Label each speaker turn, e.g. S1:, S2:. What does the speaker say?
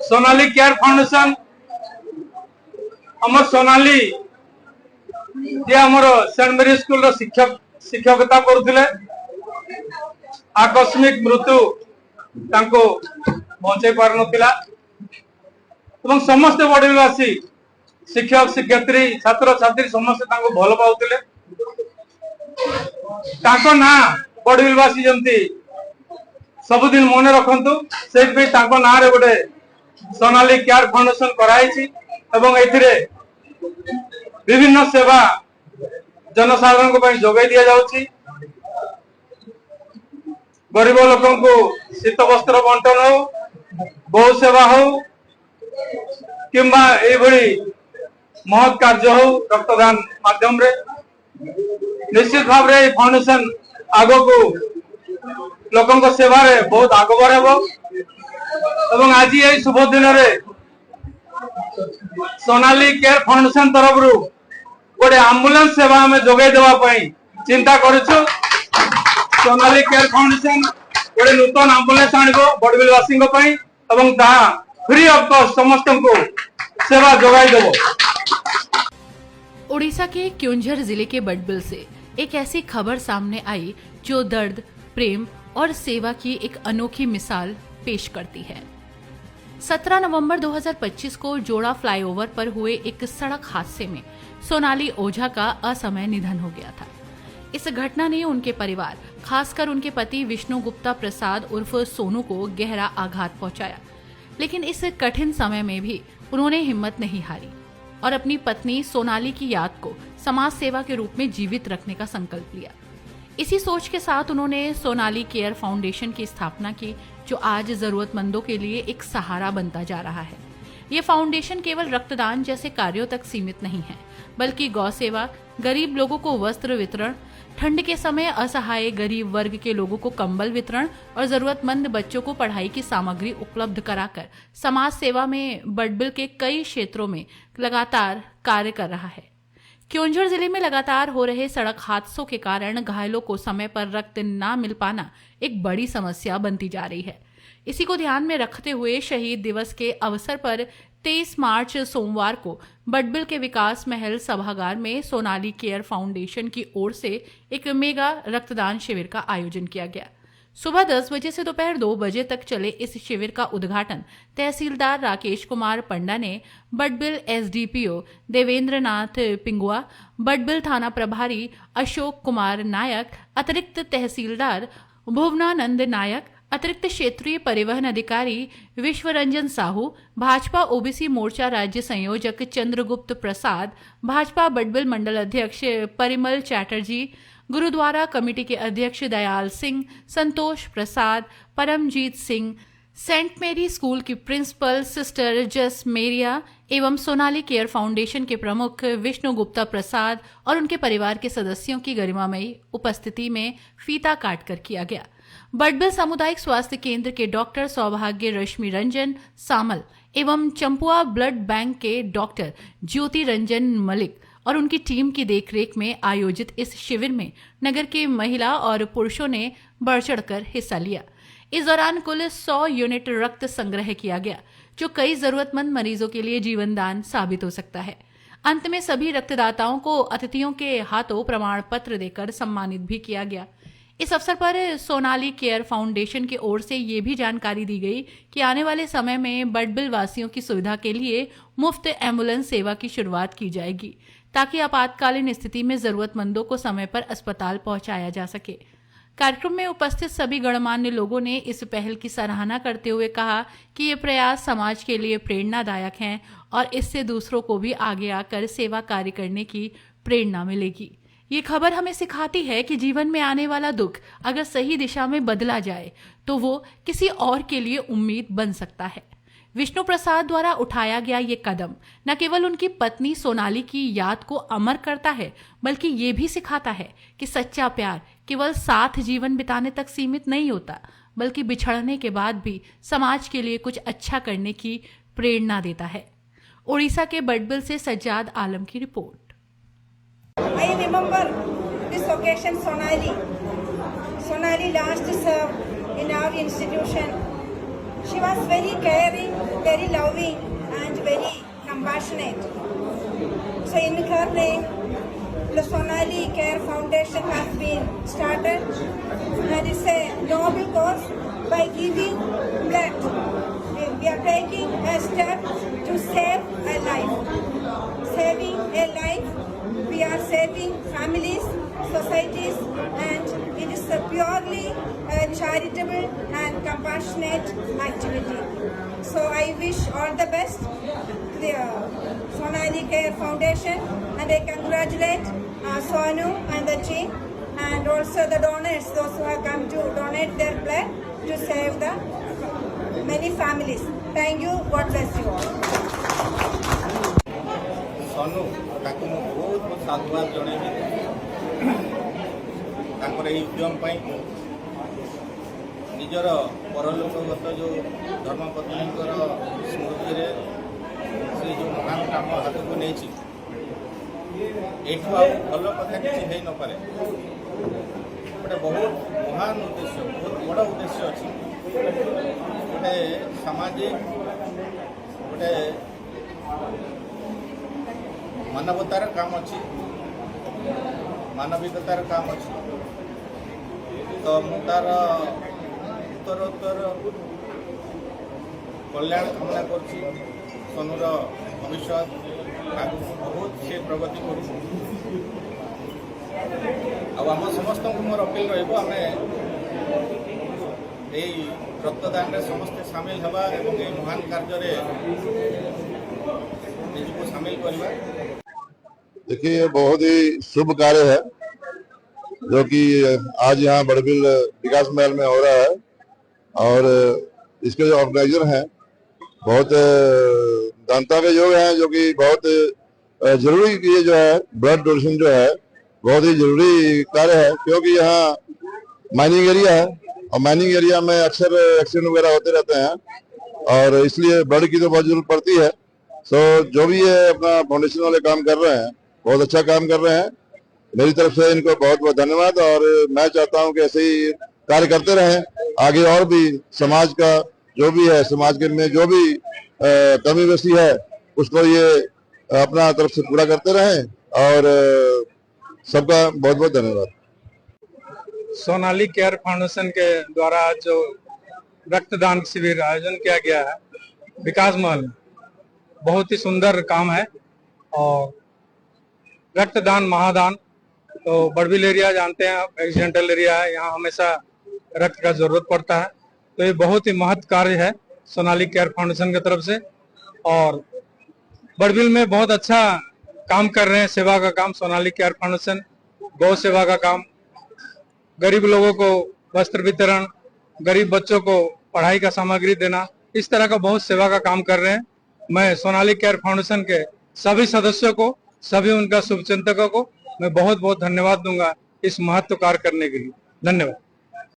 S1: Sonali care foundation आम सोनाली जे आमर Saint मेरी स्कूल शिक्षक शिक्षकता करुले आकस्मिक मृत्यु तांको बचाई पार नथिला एवं समस्त बड़वासी शिक्षक शिक्षयित्री छात्र छात्री समस्त तांको भल पाउतिले तांको ना बड़वासी जमती सबुदिन मन रखंतु से तांको ना रे गोटे सोनाली केयर फाउंडेशन कराई एवं एथिरे विभिन्न सेवा जनसाधारण को जोगाई दिया जाउची गरीब लोकों को शीत वस्त्र बंटन हो गौ सेवा हो किंबा एभली महत् कार्य हो रक्तदान माध्यम रे निश्चित भाव रे फाउंडेशन आगो को लोकों को सेवा रे बहुत आग बढ़ेबो एवं आज ये शुभ दिन रे सोनाली केयर फाउंडेशन तरफ रु गोटे एम्बुलेंस सेवा हमें जोगाई देवा पई चिंता करूछु सोनाली केयर फाउंडेशन गोटे नूतन एम्बुलेंस आनिबो बड़बिलवासी को पई एवं ता फ्री ऑफ कॉस्ट समस्त को सेवा जोगाई देबो।
S2: उड़ीसा के क्योंझर जिले के बडबिल से एक ऐसी खबर सामने आई जो दर्द, प्रेम और सेवा की एक अनोखी मिसाल पेश करती है। 17 नवंबर 2025 को जोड़ा फ्लाईओवर पर हुए एक सड़क हादसे में सोनाली ओझा का असमय निधन हो गया था। इस घटना ने उनके परिवार, खासकर उनके पति विष्णु गुप्ता प्रसाद उर्फ सोनू को गहरा आघात पहुंचाया। लेकिन इस कठिन समय में भी उन्होंने हिम्मत नहीं हारी और अपनी पत्नी सोनाली की याद को समाज सेवा के रूप में जीवित रखने का संकल्प लिया। इसी सोच के साथ उन्होंने सोनाली केयर फाउंडेशन की स्थापना की, जो आज जरूरतमंदों के लिए एक सहारा बनता जा रहा है। ये फाउंडेशन केवल रक्तदान जैसे कार्यों तक सीमित नहीं है, बल्कि गौ सेवा, गरीब लोगों को वस्त्र वितरण, ठंड के समय असहाय गरीब वर्ग के लोगों को कंबल वितरण और जरूरतमंद बच्चों को पढ़ाई की सामग्री उपलब्ध कराकर समाज सेवा में बडबिल के कई क्षेत्रों में लगातार कार्य कर रहा है। क्योंझर जिले में लगातार हो रहे सड़क हादसों के कारण घायलों को समय पर रक्त न मिल पाना एक बड़ी समस्या बनती जा रही है। इसी को ध्यान में रखते हुए शहीद दिवस के अवसर पर 23 मार्च सोमवार को बडबिल के विकास महल सभागार में सोनाली केयर फाउंडेशन की ओर से एक मेगा रक्तदान शिविर का आयोजन किया गया। सुबह 10 बजे से दोपहर 2 बजे तक चले इस शिविर का उद्घाटन तहसीलदार राकेश कुमार पंडा ने बडबिल एसडीपीओ देवेंद्र नाथ पिंगुआ, बडबिल थाना प्रभारी अशोक कुमार नायक, अतिरिक्त तहसीलदार भुवनानंद नायक, अतिरिक्त क्षेत्रीय परिवहन अधिकारी विश्वरंजन साहू, भाजपा ओबीसी मोर्चा राज्य संयोजक चंद्रगुप्त प्रसाद, भाजपा बडबिल मंडल अध्यक्ष परिमल चैटर्जी, गुरुद्वारा कमेटी के अध्यक्ष दयाल सिंह, संतोष प्रसाद, परमजीत सिंह, सेंट मेरी स्कूल की प्रिंसिपल सिस्टर जस मेरिया एवं सोनाली केयर फाउंडेशन के प्रमुख विष्णु गुप्ता प्रसाद और उनके परिवार के सदस्यों की गरिमामयी उपस्थिति में फीता काटकर किया गया। बडबिल सामुदायिक स्वास्थ्य केंद्र के डॉक्टर सौभाग्य रश्मि रंजन सामल एवं चंपुआ ब्लड बैंक के डॉक्टर ज्योति रंजन मलिक और उनकी टीम की देखरेख में आयोजित इस शिविर में नगर के महिला और पुरुषों ने बढ़ चढ़कर हिस्सा लिया। इस दौरान कुल 100 यूनिट रक्त संग्रह किया गया, जो कई जरूरतमंद मरीजों के लिए जीवनदान साबित हो सकता है। अंत में सभी रक्तदाताओं को अतिथियों के हाथों प्रमाण पत्र देकर सम्मानित भी किया गया। इस अवसर पर सोनाली केयर फाउंडेशन की ओर से ये भी जानकारी दी गई कि आने वाले समय में बडबिल वासियों की सुविधा के लिए मुफ्त एम्बुलेंस सेवा की शुरुआत की जाएगी, ताकि आपातकालीन स्थिति में जरूरतमंदों को समय पर अस्पताल पहुंचाया जा सके। कार्यक्रम में उपस्थित सभी गणमान्य लोगों ने इस पहल की सराहना करते हुए कहा कि ये प्रयास समाज के लिए प्रेरणादायक हैं और इससे दूसरों को भी आगे आकर सेवा कार्य करने की प्रेरणा मिलेगी। ये खबर हमें सिखाती है कि जीवन में आने वाला दुख अगर सही दिशा में बदला जाए तो वो किसी और के लिए उम्मीद बन सकता है। विष्णु प्रसाद द्वारा उठाया गया ये कदम न केवल उनकी पत्नी सोनाली की याद को अमर करता है, बल्कि ये भी सिखाता है कि सच्चा प्यार केवल साथ जीवन बिताने तक सीमित नहीं होता, बल्कि बिछड़ने के बाद भी समाज के लिए कुछ अच्छा करने की प्रेरणा देता है। उड़ीसा के बडबिल से सज्जाद आलम की report.
S3: I remember this occasion, Sonali last served in our institution. She was very caring very loving and very compassionate. So in her name, the Sonali Care Foundation has been started, and it's a noble cause. By giving blood, we are taking a step to save a life. Saving a life, we are saving families, societies, and it is a purely charitable and compassionate activity. So I wish all the best to the Sonali Care Foundation, and I congratulate Sonu and the team, and also the donors, those who have come to donate their blood to save the many families. Thank you. God bless you all.
S4: ସନୁ ତାକୁ ମୁଁ ବହୁତ ବହୁତ ସାଧୁବାଦ ଜଣେଇବି ତାଙ୍କର ଏହି ଉଦ୍ୟମ ପାଇଁ। ନିଜର ପରଲୋକଗତ ଯେଉଁ ଧର୍ମପତ୍ନୀଙ୍କର ସ୍ମୃତିରେ ସେ ଯେଉଁ ମହାନ କାମ ହାତକୁ ନେଇଛି, ଏଠୁ ଆଉ ଭଲ କଥା କିଛି ହେଇନପାରେ। ଗୋଟେ ବହୁତ ମହାନ ଉଦ୍ଦେଶ୍ୟ, ବହୁତ ବଡ଼ ଉଦ୍ଦେଶ୍ୟ ଅଛି। ଗୋଟେ ସାମାଜିକ, ଗୋଟେ ମାନବତାର କାମ ଅଛି, ମାନବିକତାର କାମ ଅଛି। ତ ମୁଁ ତାର ଉତ୍ତରୋତ୍ତର କଲ୍ୟାଣ କାମନା କରୁଛି। ସନୁର ଭବିଷ୍ୟତ ଆଗକୁ ବହୁତ ସେ ପ୍ରଗତି କରୁ। ଆଉ ଆମ ସମସ୍ତଙ୍କୁ ମୋର ଅପିଲ ରହିବ, ଆମେ এই রক্তদাନରେ ସମସ୍ତେ ସାମିଲ ହେବା ଏବଂ এই ମହାନ କାର୍ଯ୍ୟରେ ନିଜକୁ ସାମିଲ କରିବା।
S5: देखिए, ये बहुत ही शुभ कार्य है जो कि आज यहाँ बड़बिल विकास महल में हो रहा है, और इसके जो ऑर्गेनाइजर हैं बहुत दानता के योग हैं, जो कि बहुत जरूरी ये जो है ब्लड डोनेशन जो है बहुत ही जरूरी कार्य है, क्योंकि यहाँ माइनिंग एरिया है और माइनिंग एरिया में अक्सर एक्सीडेंट वगैरह होते रहते हैं, और इसलिए ब्लड की तो बहुत जरूरत पड़ती है। सो जो भी ये अपना फाउंडेशन वाले काम कर रहे हैं, बहुत अच्छा काम कर रहे हैं। मेरी तरफ से इनको बहुत बहुत धन्यवाद, और मैं चाहता हूं कि ऐसे ही कार्य करते रहें आगे, और भी समाज का जो भी है, समाज के में जो भी कमी बेसी है उसको ये अपना तरफ से पूरा करते रहें, और सबका बहुत बहुत धन्यवाद।
S1: सोनाली केयर फाउंडेशन के द्वारा जो रक्तदान शिविर आयोजन किया गया है विकास महल में, बहुत ही सुंदर काम है। और रक्तदान महादान, तो बड़बिल एरिया जानते हैं एक्सीडेंटल एरिया है, यहाँ हमेशा रक्त का जरूरत पड़ता है। तो ये बहुत ही महत्व कार्य है सोनाली केयर फाउंडेशन की तरफ से, और बड़बिल में बहुत अच्छा काम कर रहे हैं, सेवा का काम सोनाली केयर फाउंडेशन, गौ सेवा का काम, गरीब लोगों को वस्त्र वितरण, गरीब बच्चों को पढ़ाई का सामग्री देना, इस तरह का बहुत सेवा का काम कर रहे हैं। मैं सोनाली केयर फाउंडेशन के सभी सदस्यों को, सभी उनका शुभचिंतकों को मैं बहुत बहुत धन्यवाद दूंगा इस महत्व कार्य करने के लिए। धन्यवाद।